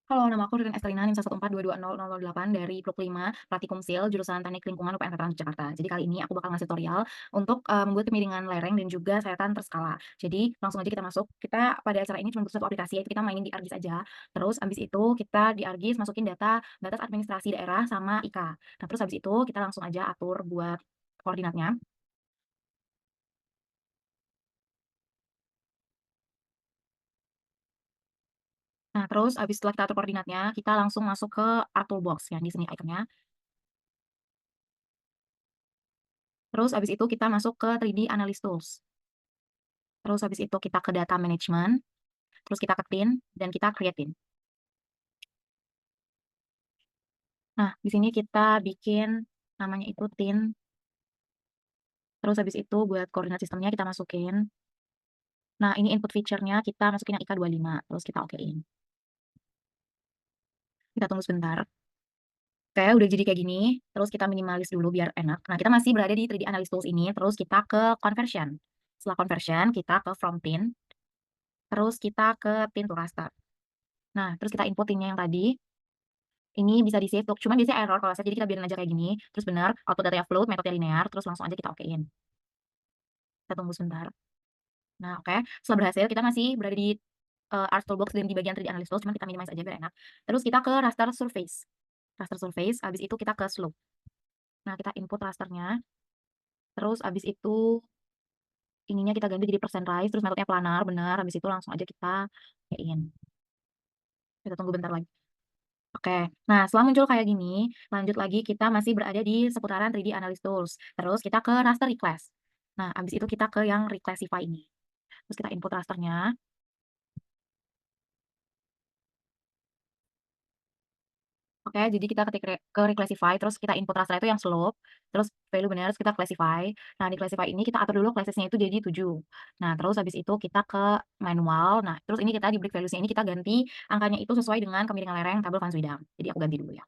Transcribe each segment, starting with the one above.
Halo, nama aku Ririn Estelina, NIM 114220008 dari Pluk 5, Praktikum Sil, jurusan Teknik Lingkungan UPN Veteran Jakarta. Jadi kali ini aku bakal ngasih tutorial untuk, membuat kemiringan lereng dan juga sayatan terskala. Jadi langsung aja kita masuk, kita pada acara ini cuma butuh satu aplikasi, yaitu kita mainin di ArcGIS aja. Terus abis itu kita di ArcGIS masukin data batas administrasi daerah sama IK. Nah, terus habis itu kita langsung aja atur buat koordinatnya. Nah, terus abis setelah kita atur koordinatnya, kita langsung masuk ke Art Toolbox yang di sini ikonnya. Terus abis itu kita masuk ke 3D Analysis Tools. Terus habis itu kita ke data management, terus kita ke tin, dan kita create-in. Nah, di sini kita bikin namanya itu tin, terus habis itu buat koordinat sistemnya kita masukin. Nah, ini input feature-nya kita masukin yang IK25, terus kita okein. Kita tunggu sebentar. Oke, udah jadi kayak gini, terus kita minimalis dulu biar enak. Nah, kita masih berada di 3D Analysis Tools ini, terus kita ke conversion. Setelah conversion, kita ke from tin, terus kita ke tin to raster. Nah, terus kita input tinnya yang tadi. Ini bisa di-save tuh, cuman biasanya error kalau saya, jadi kita biarin aja kayak gini, terus benar, output datanya float, metodenya linear, terus langsung aja kita okein. Kita tunggu sebentar. Nah, oke, setelah berhasil, kita masih berada di, Art Toolbox dan di bagian 3D Analysis Tools, cuman kita minimize aja biar enak. Terus kita ke raster surface. Raster surface, habis itu kita ke slope. Nah, kita input rasternya, terus habis itu ininya kita ganti jadi percent rise, terus metodenya planar, benar, habis itu langsung aja kita okein. Kita tunggu bentar lagi. Oke, nah setelah muncul kayak gini, lanjut lagi kita masih berada di seputaran 3D Analysis Tools. Terus kita ke raster request. Nah, habis itu kita ke yang reclassify ini. Terus kita input rasternya. Oke, jadi kita ketik ke reclassify, terus kita input raster itu yang slope, terus value benar, terus kita classify. Nah, di classify ini kita atur dulu classesnya itu jadi 7. Nah, terus habis itu kita ke manual. Nah, terus ini kita di break values-nya ini kita ganti angkanya itu sesuai dengan kemiringan lereng tabel Van Swidam. Jadi aku ganti dulu ya.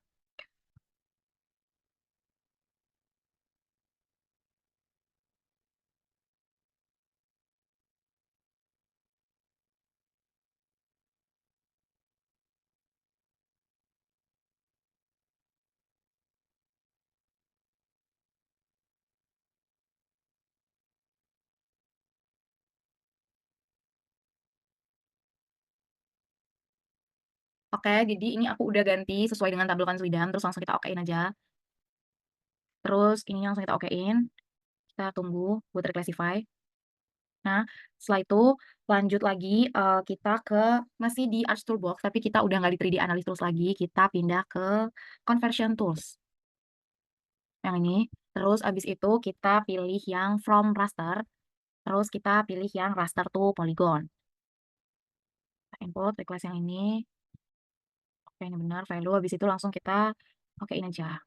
Oke, jadi ini aku udah ganti sesuai dengan tabel Van Swidam, terus langsung kita okein aja. Terus ini langsung kita okein, kita tunggu buat reclassify. Nah, setelah itu lanjut lagi, kita ke masih di Arch Toolbox, tapi kita udah nggak di 3D Analysis Tools lagi, kita pindah ke Conversion Tools, yang ini. Terus abis itu kita pilih yang From Raster, terus kita pilih yang Raster to Polygon. Kita input request yang ini, oke ini benar, value, habis itu langsung kita okein aja.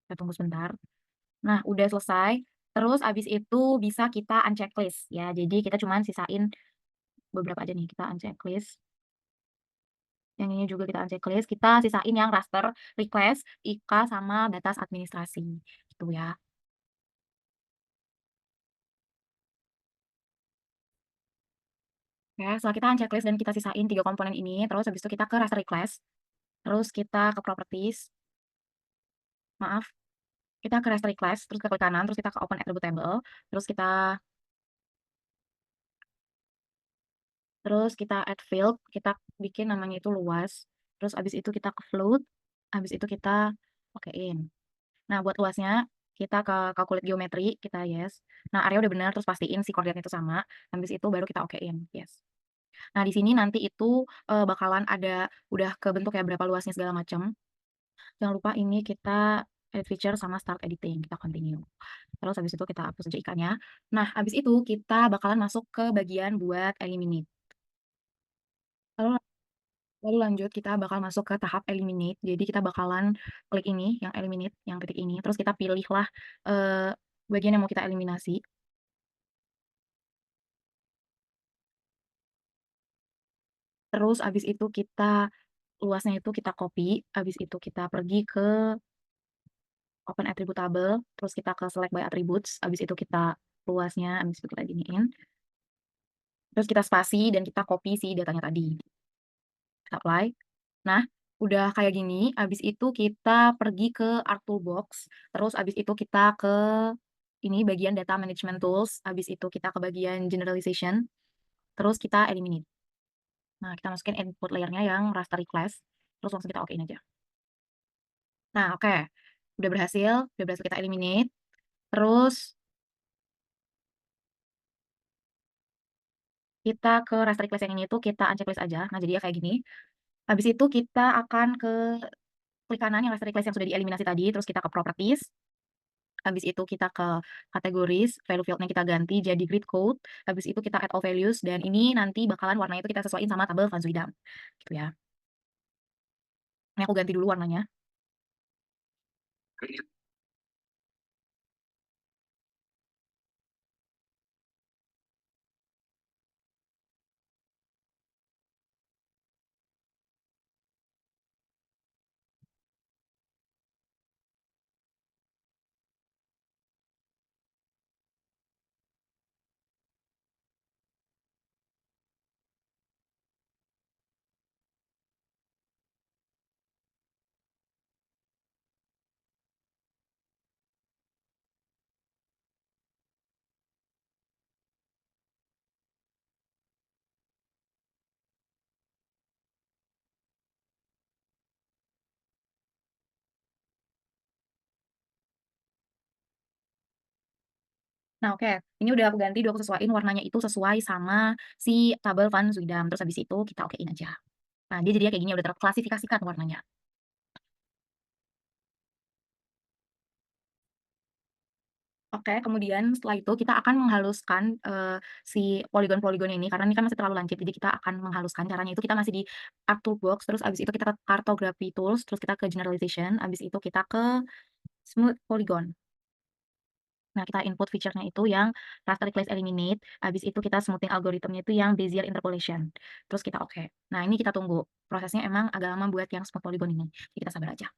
Kita tunggu sebentar. Nah, udah selesai. Terus abis itu bisa kita unchecklist ya. Jadi kita cuman sisain beberapa aja nih. Kita unchecklist. Yang ini juga kita unchecklist. Kita sisain yang raster, request, IK, sama batas administrasi. Gitu ya. Oke, setelah kita unchecklist dan kita sisain 3 komponen ini, terus habis itu kita ke raster request. Terus kita ke properties. Maaf. Kita ke raster request, terus ke klik kanan, terus kita ke open attribute table. Terus kita add field, kita bikin namanya itu luas. Terus abis itu kita ke float, abis itu kita okein. Nah, buat luasnya kita ke calculate geometry, kita yes. Nah, area udah benar, terus pastiin si koordinatnya itu sama. Habis itu baru kita okein, yes. Nah, di sini nanti itu bakalan ada udah kebentuk ya berapa luasnya segala macam. Jangan lupa ini kita edit feature sama start editing, kita continue. Terus habis itu kita hapus aja ikannya. Nah, habis itu kita bakalan masuk ke bagian buat eliminate. Lalu Lalu lanjut kita bakal masuk ke tahap eliminate. Jadi kita bakalan klik ini, yang eliminate, yang titik ini, terus kita pilihlah, bagian yang mau kita eliminasi. Terus abis itu kita luasnya itu kita copy, abis itu kita pergi ke open attribute table, terus kita ke select by attributes, abis itu kita luasnya, abis itu kita giniin, terus kita spasi dan kita copy si datanya tadi. kita apply. Nah, udah kayak gini, abis itu kita pergi ke Art Toolbox, terus abis itu kita ke ini bagian Data Management Tools, abis itu kita ke bagian Generalization, terus kita eliminate. Nah, kita masukin input layer-nya yang rastery class, terus langsung kita okein aja. Nah, oke. Udah berhasil kita eliminate. Terus kita ke rastery class yang ini tuh kita unchecklist aja. Nah, jadi ya kayak gini. Habis itu kita akan ke klik kanan yang rastery class yang sudah dieliminasi tadi, terus kita ke properties. Habis itu kita ke kategoris, value field-nya kita ganti jadi grid code. Habis itu kita add all values dan ini nanti bakalan warnanya itu kita sesuaiin sama tabel Van Zuidam. Gitu ya. Ini aku ganti dulu warnanya. Nah, oke. Ini udah aku ganti, udah aku sesuaiin warnanya itu sesuai sama si tabel Van Zuidam. Terus habis itu kita okein aja. Nah, dia jadinya kayak gini, udah terklasifikasikan warnanya. Oke, kemudian setelah itu kita akan menghaluskan, si poligon-poligon ini, karena ini kan masih terlalu lancip, jadi kita akan menghaluskan. Caranya itu kita masih di Art Toolbox, terus abis itu kita ke Cartography Tools, terus kita ke Generalization, abis itu kita ke Smooth Polygon. Nah, kita input feature-nya itu yang Raster Class Eliminate, abis itu kita smoothing algoritmnya itu yang Bezier Interpolation. Terus kita oke. Nah, ini kita tunggu. Prosesnya emang agak lama buat yang Smooth Polygon ini, jadi kita sabar aja.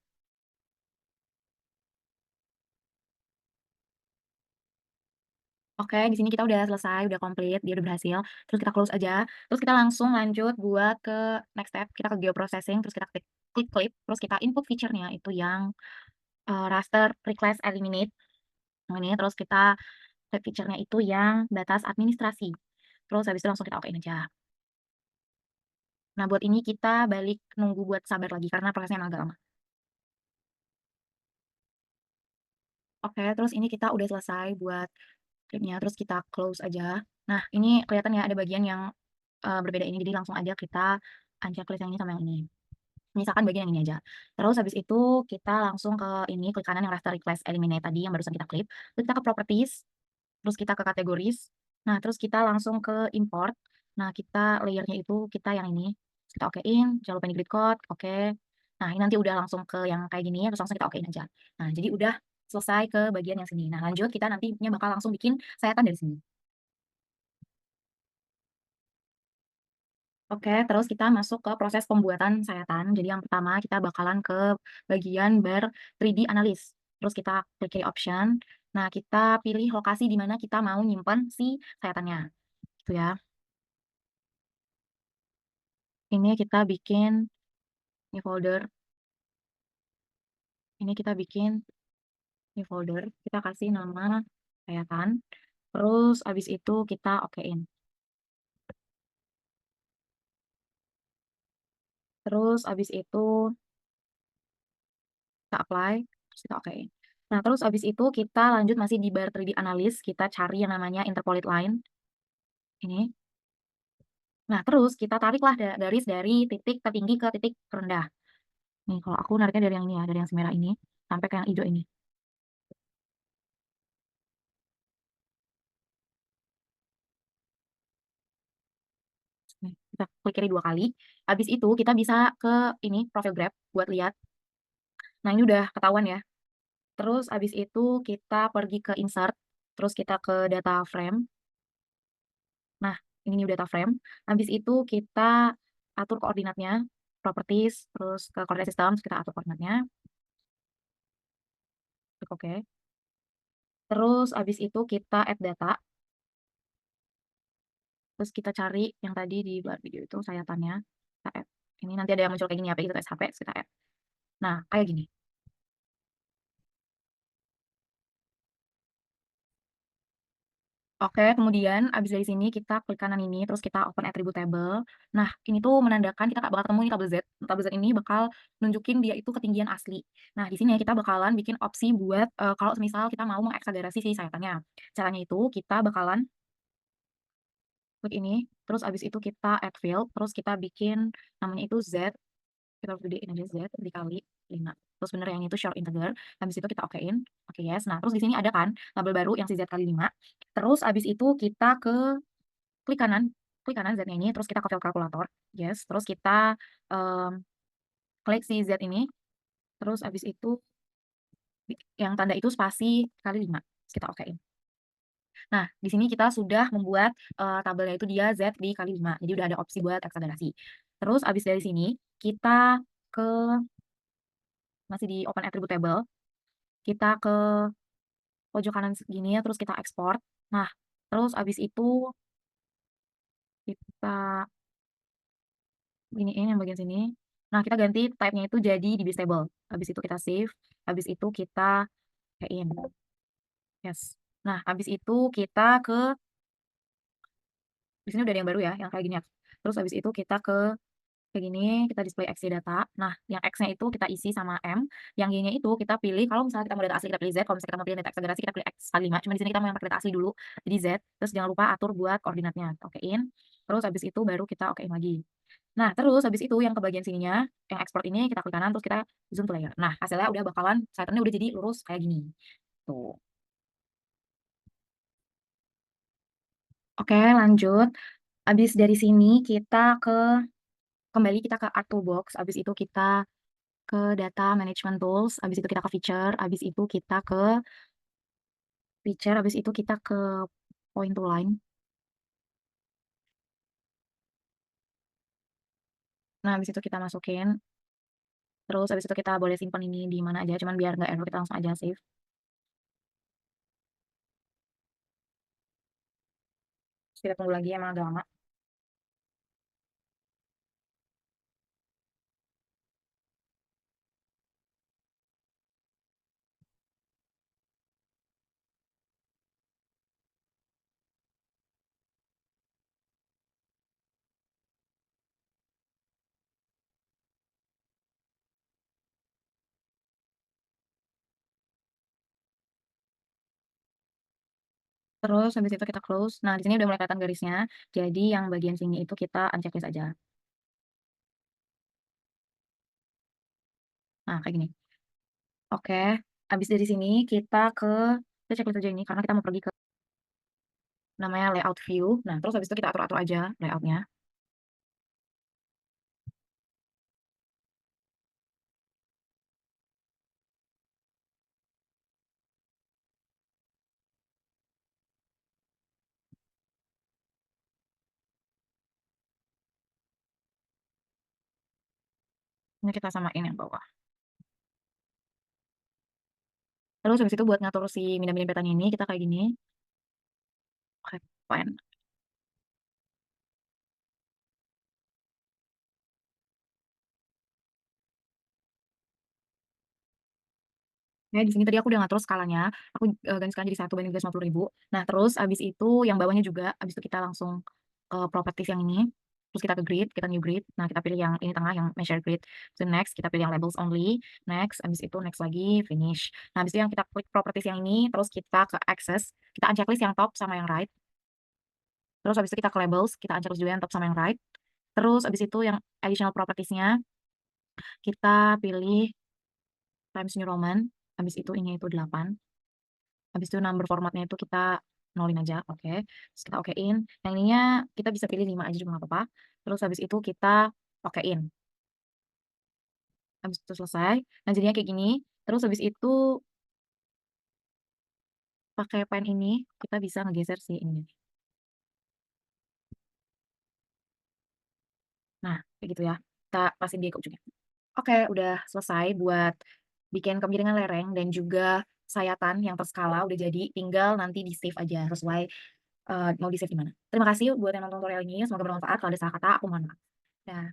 Oke, di sini kita udah selesai, udah komplit, dia udah berhasil. Terus kita close aja. Terus kita langsung lanjut buat ke next step. Kita ke geoprocessing, terus kita klik klik clip, terus kita input feature-nya itu yang raster request eliminate. Yang ini terus kita type feature-nya itu yang batas administrasi. Terus habis itu langsung kita okein aja. Nah, buat ini kita balik nunggu buat sabar lagi karena prosesnya emang agak lama. Oke, terus ini kita udah selesai buat clipnya, terus kita close aja. Nah, ini kelihatan ya ada bagian yang berbeda ini, jadi langsung aja kita unchecklist yang ini sama yang ini. Misalkan bagian yang ini aja. Terus habis itu kita langsung ke ini, klik kanan yang raster request eliminate tadi yang barusan kita klik. Terus kita ke properties, terus kita ke kategoris. Nah, terus kita langsung ke import. Nah, kita layernya itu kita yang ini. Terus kita okein, jangan lupa ini grid code, oke. Nah, ini nanti udah langsung ke yang kayak gini, terus langsung kita okein aja. Nah, jadi udah selesai ke bagian yang sini. Nah, lanjut kita nantinya bakal langsung bikin sayatan dari sini. Oke, terus kita masuk ke proses pembuatan sayatan. Jadi yang pertama kita bakalan ke bagian bar 3D analysis. Terus kita klik kiri option. Nah, kita pilih lokasi di mana kita mau nyimpen si sayatannya. Gitu ya. Ini kita bikin new folder. Ini kita bikin new folder. Kita kasih nama sayatan. Terus abis itu kita okein. Terus abis itu kita apply. Terus kita okein. Nah, terus abis itu kita lanjut masih di bar 3D analysis. Kita cari yang namanya interpolate line. Ini. Nah, terus kita tariklah garis dari titik tertinggi ke titik terendah. Nih, kalau aku nariknya dari yang ini ya, dari yang semerah ini sampai ke yang hijau ini. Nih, kita klik kiri 2 kali. Habis itu kita bisa ke ini profile graph buat lihat. Nah, ini udah ketahuan ya. Terus habis itu kita pergi ke insert, terus kita ke data frame. Nah, ini new data frame. Habis itu kita atur koordinatnya, properties, terus ke coordinate system, terus kita atur koordinatnya. Klik oke. Terus habis itu kita add data. Terus kita cari yang tadi di bar video itu sayatannya, kita add. Ini nanti ada yang muncul kayak gini, API gitu SHP, terus kita add. Nah, kayak gini. Oke, kemudian abis dari sini kita klik kanan ini, terus kita open attribute table. Nah, ini tuh menandakan kita bakal ketemu ini tabel Z. Tabel Z ini bakal nunjukin dia itu ketinggian asli. Nah, di sini kita bakalan bikin opsi buat kalau semisal kita mau mengakselerasi si sayatannya. Caranya itu kita bakalan klik ini, terus abis itu kita add field, terus kita bikin namanya itu Z, kita gedein aja Z dikali 5. Terus bener yang itu short integer, habis itu kita okein, oke yes. Nah, terus di sini ada kan tabel baru yang si Z kali 5. Terus abis itu kita klik kanan Z-nya ini, terus kita ke field kalkulator, yes. Terus kita klik si Z ini, terus abis itu yang tanda itu spasi kali 5, terus kita okein. Nah, di sini kita sudah membuat tabelnya itu dia Z dikali 5. Jadi udah ada opsi buat akselerasi. Terus abis dari sini kita ke masih di open attribute table, kita ke pojok kanan segini ya, terus kita ekspor. Nah, terus abis itu kita iniin yang bagian sini. Nah, kita ganti type-nya itu jadi DB stable. Habis itu kita save, habis itu kita in. Yes. Nah, habis itu kita di sini udah ada yang baru ya, yang kayak gini ya. Terus habis itu kita kayak gini, kita display X data. Nah, yang X-nya itu kita isi sama M, yang Y-nya itu kita pilih, kalau misalnya kita mau data asli kita pilih Z, kalau misalnya kita mau pilih data akselerasi kita pilih X kali 5. Cuma di sini kita mau yang pakai data asli dulu, jadi Z. Terus jangan lupa atur buat koordinatnya, okein. Terus habis itu baru kita okein lagi. Nah, terus habis itu yang ke bagian sininya, yang export ini kita klik kanan terus kita zoom to layer. Nah, hasilnya udah bakalan sayatannya udah jadi lurus kayak gini. Tuh. Oke, lanjut. Habis dari sini kita kembali kita ke Art Toolbox, habis itu kita ke Data Management Tools, habis itu kita ke Feature, habis itu kita ke Feature, habis itu kita ke Point to Line. Nah, habis itu kita masukin, terus habis itu kita boleh simpan ini di mana aja, cuman biar nggak error kita langsung aja save. Terus kita tunggu lagi, emang agak lama. Terus habis itu kita close. Nah, di sini udah mulai kelihatan garisnya. Jadi yang bagian sini itu kita unchecklist aja. Nah, kayak gini. Oke. Habis dari sini kita checklist aja ini karena kita mau pergi ke namanya layout view. Nah, terus habis itu kita atur-atur aja layoutnya. Ini kita samain yang bawah. Terus habis itu buat ngatur si mindah-mindah petanya ini kita kayak gini. Oke, fine. Nah, di sini tadi aku udah ngatur skalanya, aku, ganti skalanya jadi 1/350.000. Nah, terus abis itu yang bawahnya juga, abis itu kita langsung ke properties yang ini, terus kita ke grid, kita new grid. Nah, kita pilih yang ini tengah, yang measure grid. So next, kita pilih yang labels only, next, abis itu next lagi, finish. Nah, abis itu yang kita klik properties yang ini, terus kita ke access, kita unchecklist yang top sama yang right. Terus abis itu kita ke labels, kita unchecklist juga yang top sama yang right. Terus abis itu yang additional properties-nya, kita pilih Times New Roman, habis itu ini itu 8, habis itu number formatnya itu kita nolin aja, oke. Terus kita okein, yang ininya kita bisa pilih 5 aja juga nggak apa-apa. Terus habis itu kita okein, habis itu selesai. Nah, jadinya kayak gini. Terus habis itu pakai pen ini kita bisa ngegeser si ini. Nah, kayak gitu ya. Kita pasin dia ke ujungnya. Oke, udah selesai buat bikin kemiringan lereng dan juga sayatan yang terskala udah jadi, tinggal nanti di save aja sesuai mau di-save di mana. Terima kasih buat yang nonton tutorial ini, semoga bermanfaat. Kalau ada salah kata, aku mohon maaf. Dah.